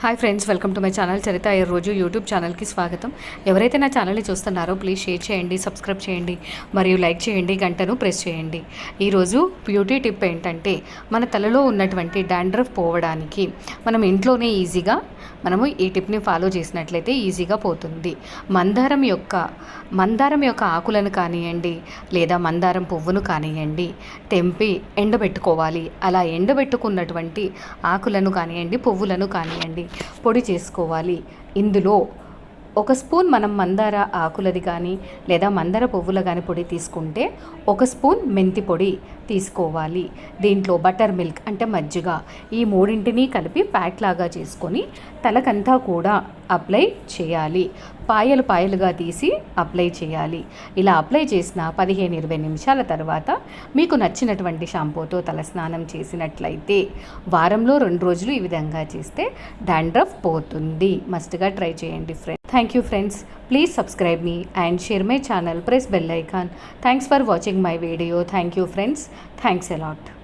Hi friends, welcome to my channel Charitha. ఈ రోజు YouTube ఛానల్కి స్వాగతం. ఎవరైతే నా ఛానల్ని చూస్తున్నారో ప్లీజ్ షేర్ చేయండి, సబ్స్క్రైబ్ చేయండి మరియు లైక్ చేయండి, గంటను ప్రెస్ చేయండి. ఈరోజు బ్యూటీ టిప్ ఏంటంటే, మన తలలో ఉన్నటువంటి డాండ్రఫ్ పోవడానికి మనం ఇంట్లోనే ఈజీగా మనము ఈ టిప్ని ఫాలో చేసినట్లయితే ఈజీగా పోతుంది. మందారం యొక్క ఆకులను కానివ్వండి లేదా మందారం పువ్వును కానివ్వండి తెంపి ఎండబెట్టుకోవాలి. అలా ఎండబెట్టుకున్నటువంటి ఆకులను కానివ్వండి పువ్వులను కానివ్వండి పొడి చేసుకోవాలి. ఇందులో ఒక స్పూన్ మనం మందార ఆకులది కానీ లేదా మందార పువ్వుల కానీ పొడి తీసుకుంటే ఒక స్పూన్ మెంతి పొడి తీసుకోవాలి. దీంట్లో బటర్ మిల్క్ అంటే మజ్జిగ, ఈ మూడింటిని కలిపి ప్యాక్ లాగా చేసుకొని తలకంతా కూడా అప్లై చేయాలి. పాయలుగా తీసి అప్లై చేయాలి. ఇలా అప్లై చేసిన 15-20 నిమిషాల తర్వాత మీకు నచ్చినటువంటి షాంపూతో తలస్నానం చేసినట్లయితే వారంలో 2 రోజులు ఈ విధంగా చేస్తే డాండ్రఫ్ పోతుంది. మస్ట్గా ట్రై చేయండి friends. Thank you friends. Please subscribe me and share my channel. Press bell icon. Thanks for watching my video. Thank you friends. Thanks a lot.